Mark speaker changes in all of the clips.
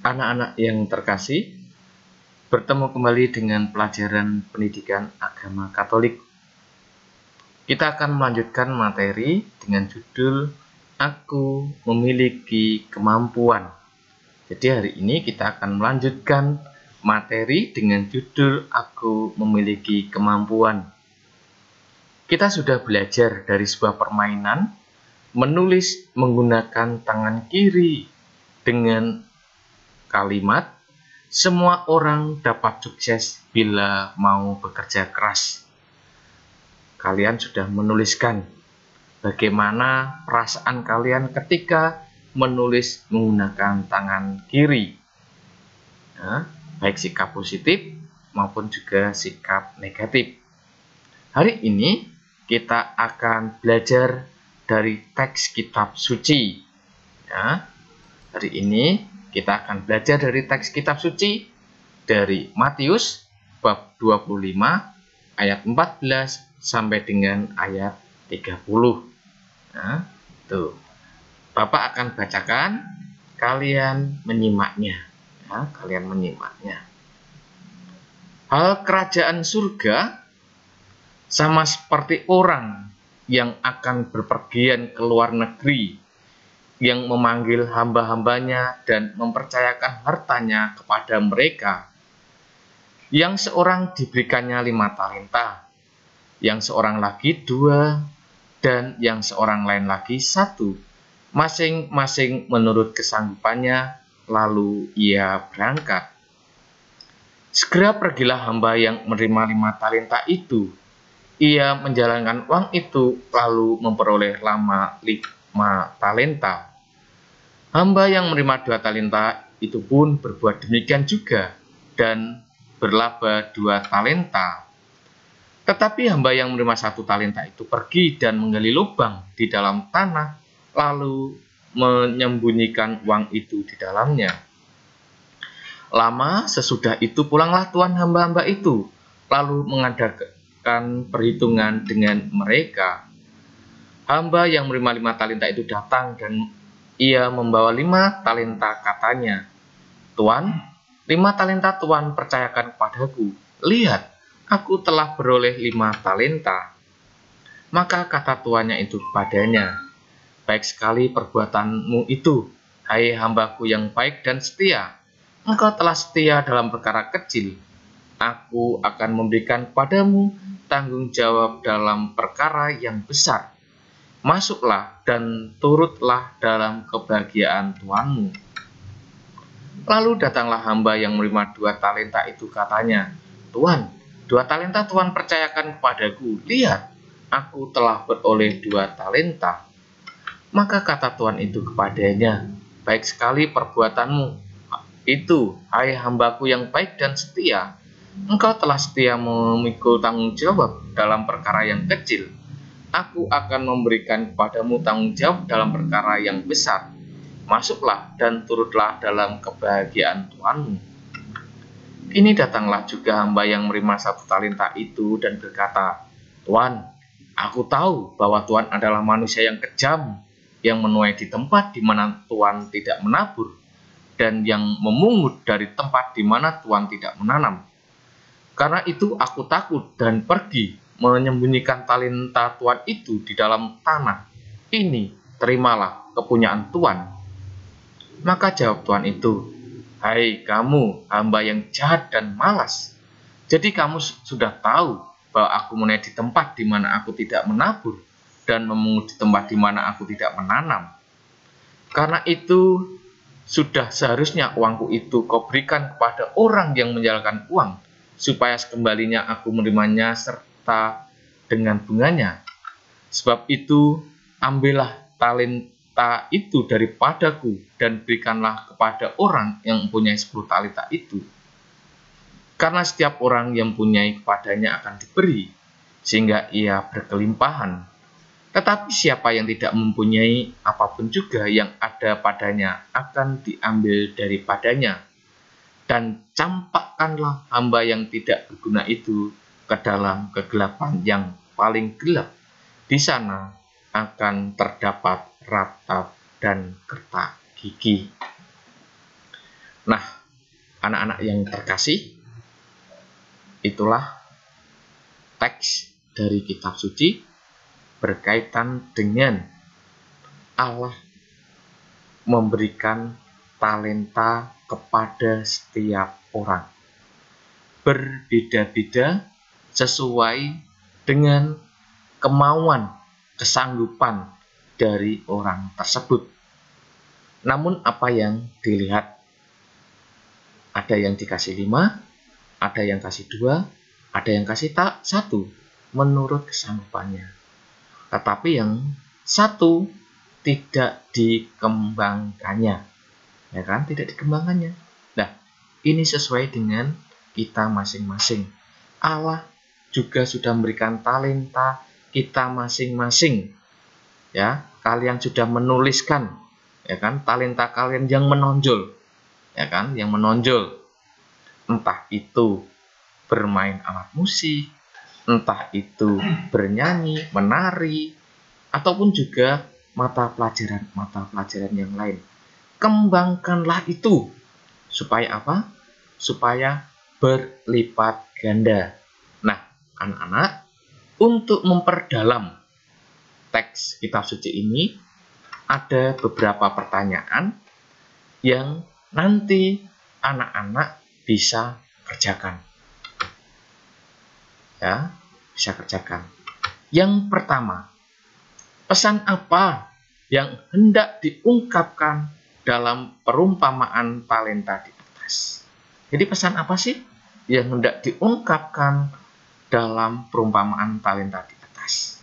Speaker 1: Anak-anak yang terkasih, bertemu kembali dengan pelajaran pendidikan agama Katolik. Kita akan melanjutkan materi dengan judul Aku Memiliki Kemampuan. Jadi hari ini kita akan melanjutkan materi dengan judul Aku Memiliki Kemampuan. Kita sudah belajar dari sebuah permainan menulis menggunakan tangan kiri dengan kalimat, semua orang dapat sukses bila mau bekerja keras. Kalian sudah menuliskan bagaimana perasaan kalian ketika menulis menggunakan tangan kiri. Baik sikap positif maupun juga sikap negatif. Hari ini kita akan belajar dari teks kitab suci. Hari ini kita akan belajar dari teks kitab suci dari Matius bab 25 ayat 14 sampai dengan ayat 30. Bapak akan bacakan, kalian menyimaknya. Hal kerajaan surga sama seperti orang yang akan berpergian ke luar negeri, yang memanggil hamba-hambanya dan mempercayakan hartanya kepada mereka. Yang seorang diberikannya 5 talenta, yang seorang lagi 2, dan yang seorang lain lagi 1, masing-masing menurut kesanggupannya, lalu ia berangkat. Segera pergilah hamba yang menerima 5 talenta itu. Ia menjalankan uang itu, lalu memperoleh 5 talenta. Hamba yang menerima 2 talenta itu pun berbuat demikian juga dan berlaba 2 talenta. Tetapi hamba yang menerima 1 talenta itu pergi dan menggali lubang di dalam tanah, lalu menyembunyikan uang itu di dalamnya. Lama sesudah itu pulanglah tuan hamba-hamba itu, lalu mengadakan perhitungan dengan mereka. Hamba yang menerima 5 talenta itu datang dan ia membawa 5 talenta, katanya, "Tuan, 5 talenta Tuan percayakan kepadaku. Lihat, aku telah beroleh 5 talenta." Maka kata tuannya itu kepadanya, "Baik sekali perbuatanmu itu, hai hambaku yang baik dan setia. Engkau telah setia dalam perkara kecil. Aku akan memberikan kepadamu tanggung jawab dalam perkara yang besar. Masuklah dan turutlah dalam kebahagiaan tuanmu." Lalu datanglah hamba yang menerima 2 talenta itu, katanya, "Tuan, 2 talenta Tuan percayakan kepadaku. Lihat, aku telah beroleh 2 talenta." Maka kata tuan itu kepadanya, "Baik sekali perbuatanmu itu, hai hambaku yang baik dan setia. Engkau telah setia memikul tanggung jawab dalam perkara yang kecil. Aku akan memberikan kepadamu tanggung jawab dalam perkara yang besar. Masuklah dan turutlah dalam kebahagiaan tuanmu." Kini datanglah juga hamba yang menerima 1 talenta itu dan berkata, "Tuan, aku tahu bahwa Tuan adalah manusia yang kejam, yang menuai di tempat di mana Tuan tidak menabur, dan yang memungut dari tempat di mana Tuan tidak menanam. Karena itu aku takut dan pergi menyembunyikan talenta Tuan itu di dalam tanah. Ini, terimalah kepunyaan Tuan." Maka jawab tuan itu, "Hai kamu, hamba yang jahat dan malas. Jadi kamu sudah tahu bahwa aku menuai di tempat di mana aku tidak menabur dan memungut di tempat di mana aku tidak menanam. Karena itu, sudah seharusnya uangku itu kau berikan kepada orang yang menjalankan uang, supaya sekembalinya aku menerimanya serta dengan bunganya. Sebab itu, ambillah talenta itu daripadaku dan berikanlah kepada orang yang mempunyai 10 talenta itu. Karena setiap orang yang mempunyai kepadanya akan diberi, sehingga ia berkelimpahan. Tetapi siapa yang tidak mempunyai apapun juga yang ada padanya akan diambil daripadanya. Dan campakkanlah hamba yang tidak berguna itu ke dalam kegelapan yang paling gelap. Di sana akan terdapat ratap dan kertak gigi." Nah, anak-anak yang terkasih, itulah teks dari kitab suci berkaitan dengan Allah memberikan talenta kepada setiap orang. Berbeda-beda sesuai dengan kemauan, kesanggupan dari orang tersebut. Namun apa yang dilihat? Ada yang dikasih 5, ada yang kasih 2, ada yang kasih 1 menurut kesanggupannya. Tetapi yang 1 tidak dikembangkannya. Ya kan? Tidak dikembangkannya. Nah, ini sesuai dengan kita masing-masing. Allah juga sudah memberikan talenta kita masing-masing. Ya, kalian sudah menuliskan, ya kan, talenta kalian yang menonjol. Ya kan, yang menonjol. Entah itu bermain alat musik, entah itu bernyanyi, menari, ataupun juga mata pelajaran yang lain. Kembangkanlah itu. Supaya apa? Supaya berlipat ganda. Nah, anak-anak, untuk memperdalam teks kitab suci ini, ada beberapa pertanyaan yang nanti anak-anak bisa kerjakan. Ya, bisa kerjakan. Yang pertama, pesan apa yang hendak diungkapkan dalam perumpamaan talenta di atas? Jadi pesan apa sih yang hendak diungkapkan dalam perumpamaan talenta di atas?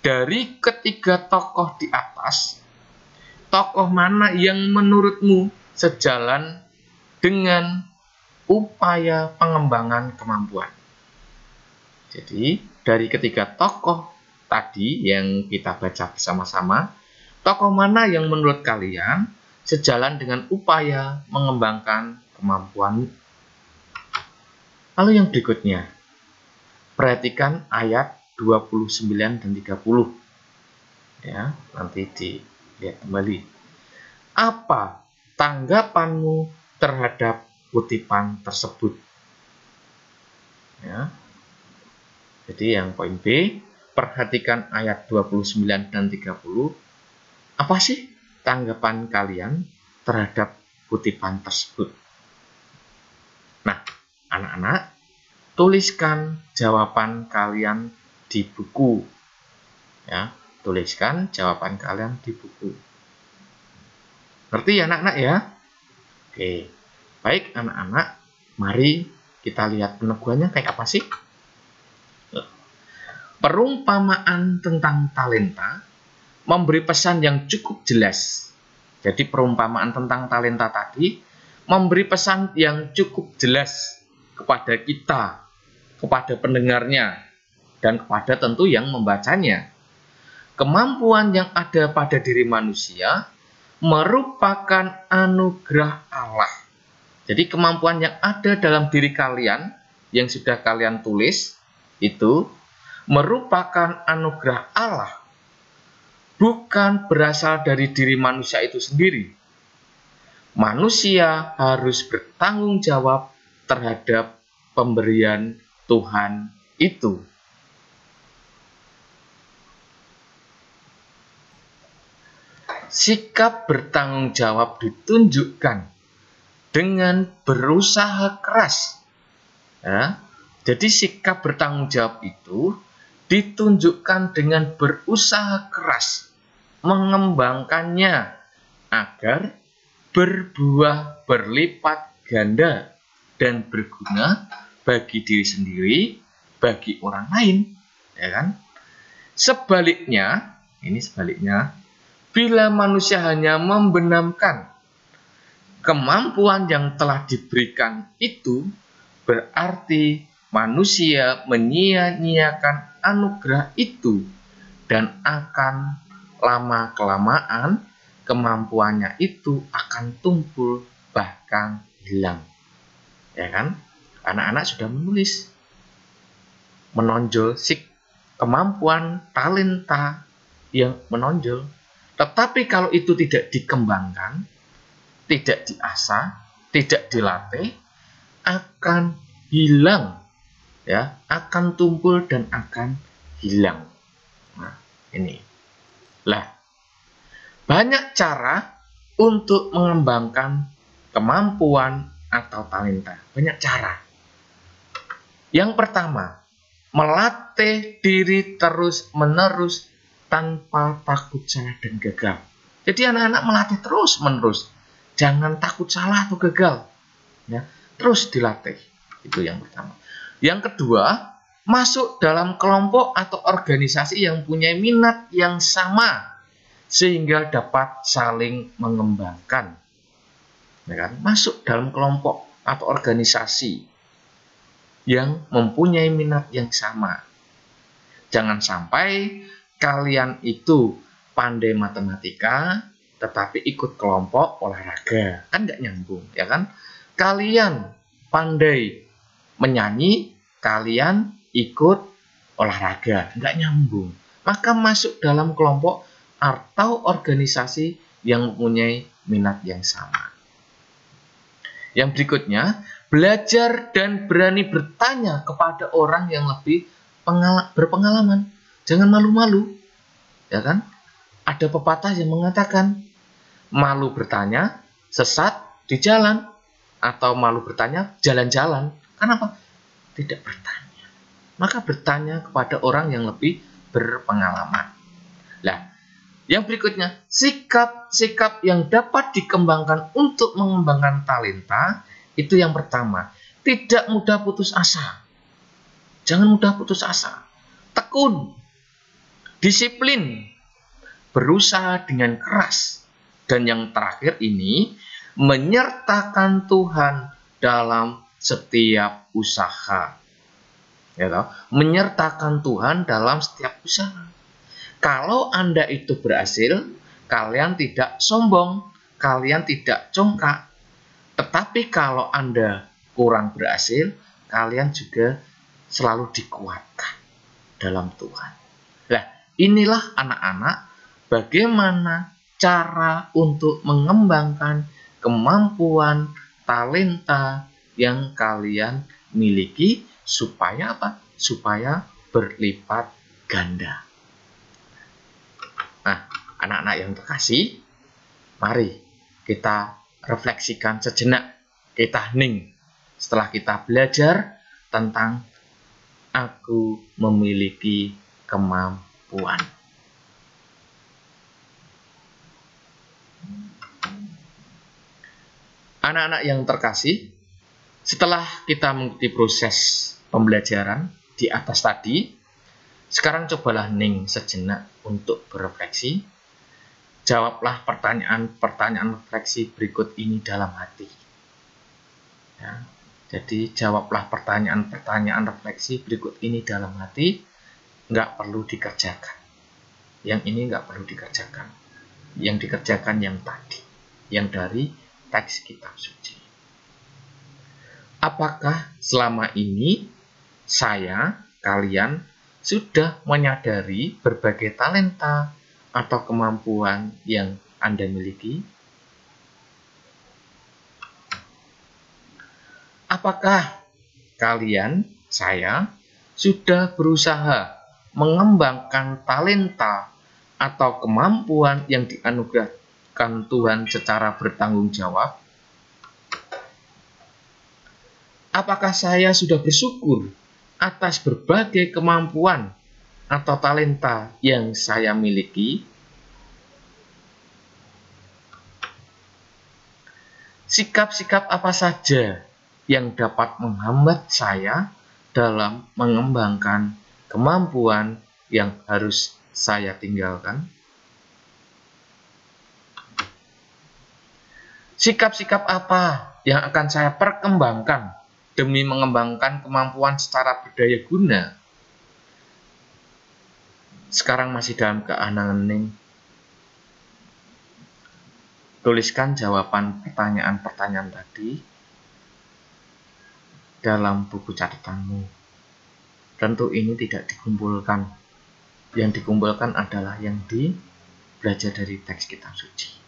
Speaker 1: Dari ketiga tokoh di atas, tokoh mana yang menurutmu sejalan dengan upaya pengembangan kemampuan? Jadi, dari ketiga tokoh tadi yang kita baca bersama-sama, tokoh mana yang menurut kalian sejalan dengan upaya mengembangkan kemampuan? Lalu yang berikutnya, perhatikan ayat 29 dan 30. Ya, nanti dilihat kembali. Apa tanggapanmu terhadap kutipan tersebut? Ya. Jadi yang poin B, perhatikan ayat 29 dan 30. Apa sih tanggapan kalian terhadap kutipan tersebut? Nah, anak-anak, tuliskan jawaban kalian di buku. Ya, tuliskan jawaban kalian di buku. Ngerti ya anak-anak ya? Oke, baik anak-anak, mari kita lihat peneguhannya kayak apa sih? Perumpamaan tentang talenta memberi pesan yang cukup jelas. Jadi perumpamaan tentang talenta tadi memberi pesan yang cukup jelas kepada kita, kepada pendengarnya, dan kepada tentu yang membacanya. Kemampuan yang ada pada diri manusia merupakan anugerah Allah. Jadi kemampuan yang ada dalam diri kalian yang sudah kalian tulis itu merupakan anugerah Allah, bukan berasal dari diri manusia itu sendiri. Manusia harus bertanggung jawab terhadap pemberian Tuhan itu. Sikap bertanggung jawab ditunjukkan dengan berusaha keras. Ya, jadi sikap bertanggung jawab itu ditunjukkan dengan berusaha keras mengembangkannya agar berbuah berlipat ganda dan berguna bagi diri sendiri, bagi orang lain, ya kan? Sebaliknya, bila manusia hanya membenamkan kemampuan yang telah diberikan itu, berarti manusia menyia-nyiakan anugerah itu dan akan lama-kelamaan kemampuannya itu akan tumpul bahkan hilang. Ya kan? Anak-anak sudah menulis menonjol kemampuan talenta yang menonjol. Tetapi kalau itu tidak dikembangkan, tidak diasah, tidak dilatih, akan hilang, ya, akan tumpul dan akan hilang. Nah, ini. Lah, banyak cara untuk mengembangkan kemampuan atau talenta. Banyak cara. Yang pertama, melatih diri terus-menerus tanpa takut salah dan gagal. Jadi anak-anak melatih terus-menerus. Jangan takut salah atau gagal. Ya, terus dilatih. Itu yang pertama. Yang kedua, masuk dalam kelompok atau organisasi yang punya minat yang sama sehingga dapat saling mengembangkan. Ya kan? Masuk dalam kelompok atau organisasi yang mempunyai minat yang sama. Jangan sampai kalian itu pandai matematika tetapi ikut kelompok olahraga, kan nggak nyambung, ya kan? Kalian pandai menyanyi, kalian ikut olahraga, nggak nyambung. Maka masuk dalam kelompok atau organisasi yang mempunyai minat yang sama. Yang berikutnya, belajar dan berani bertanya kepada orang yang lebih berpengalaman. Jangan malu-malu, ya kan? Ada pepatah yang mengatakan, malu bertanya, sesat di jalan, atau malu bertanya, jalan-jalan. Kenapa? Tidak bertanya. Maka bertanya kepada orang yang lebih berpengalaman. Nah, yang berikutnya, sikap-sikap yang dapat dikembangkan untuk mengembangkan talenta, itu yang pertama, tidak mudah putus asa. Jangan mudah putus asa. Tekun, disiplin, berusaha dengan keras. Dan yang terakhir ini, menyertakan Tuhan dalam setiap usaha. Ya, menyertakan Tuhan dalam setiap usaha. Kalau Anda itu berhasil, kalian tidak sombong, kalian tidak congkak. Tetapi kalau Anda kurang berhasil, kalian juga selalu dikuatkan dalam Tuhan. Nah, inilah anak-anak bagaimana cara untuk mengembangkan kemampuan, talenta yang kalian miliki supaya apa? Supaya berlipat ganda. Nah, anak-anak yang terkasih, mari kita refleksikan sejenak, kita hening setelah kita belajar tentang aku memiliki kemampuan. Anak-anak yang terkasih, setelah kita mengikuti proses pembelajaran di atas tadi, sekarang cobalah hening sejenak untuk berefleksi. Jawablah pertanyaan-pertanyaan refleksi berikut ini dalam hati. Ya, jadi jawablah pertanyaan-pertanyaan refleksi berikut ini dalam hati. Nggak perlu dikerjakan. Yang ini nggak perlu dikerjakan. Yang dikerjakan yang tadi. Yang dari teks kitab suci. Apakah selama ini kalian sudah menyadari berbagai talenta atau kemampuan yang Anda miliki? Apakah kalian, sudah berusaha mengembangkan talenta atau kemampuan yang dianugerahkan Tuhan secara bertanggung jawab? Apakah saya sudah bersyukur atas berbagai kemampuan atau talenta yang saya miliki? Sikap-sikap apa saja yang dapat menghambat saya dalam mengembangkan kemampuan yang harus saya tinggalkan? Sikap-sikap apa yang akan saya perkembangkan demi mengembangkan kemampuan secara berdaya guna? Sekarang masih dalam keheningan. Tuliskan jawaban pertanyaan-pertanyaan tadi dalam buku catatanmu. Tentu ini tidak dikumpulkan. Yang dikumpulkan adalah yang belajar dari teks kitab suci.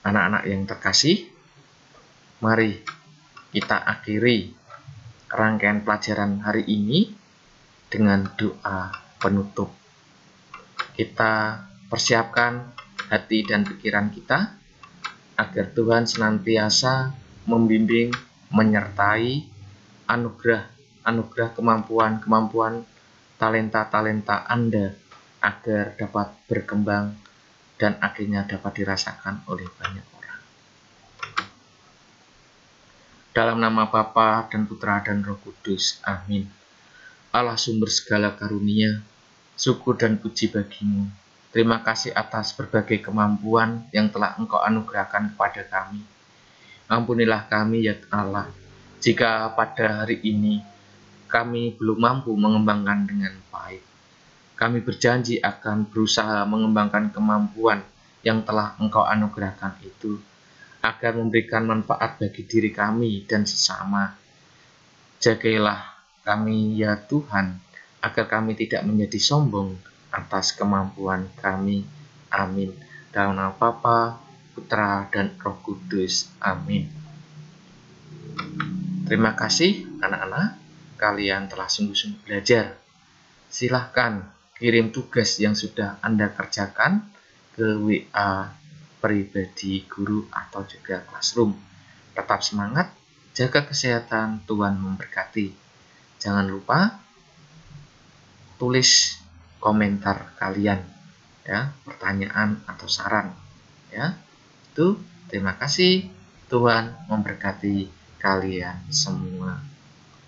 Speaker 1: Anak-anak yang terkasih, mari kita akhiri rangkaian pelajaran hari ini dengan doa penutup. Kita persiapkan hati dan pikiran kita agar Tuhan senantiasa membimbing, menyertai anugerah kemampuan, talenta-talenta Anda agar dapat berkembang dan akhirnya dapat dirasakan oleh banyak orang. Dalam nama Bapa dan Putra dan Roh Kudus. Amin. Allah sumber segala karunia, syukur dan puji bagimu. Terima kasih atas berbagai kemampuan yang telah Engkau anugerahkan kepada kami. Ampunilah kami ya Allah, jika pada hari ini kami belum mampu mengembangkan dengan baik. Kami berjanji akan berusaha mengembangkan kemampuan yang telah Engkau anugerahkan itu, agar memberikan manfaat bagi diri kami dan sesama. Jagailah kami ya Tuhan, agar kami tidak menjadi sombong atas kemampuan kami. Amin. Dalam nama Bapa, Putra, dan Roh Kudus. Amin. Terima kasih anak-anak, kalian telah sungguh-sungguh belajar. Silahkan kirim tugas yang sudah Anda kerjakan ke WA pribadi guru atau juga classroom. Tetap semangat, jaga kesehatan, Tuhan memberkati. Jangan lupa tulis komentar kalian, ya, pertanyaan atau saran, ya. Terima kasih, Tuhan memberkati kalian semua.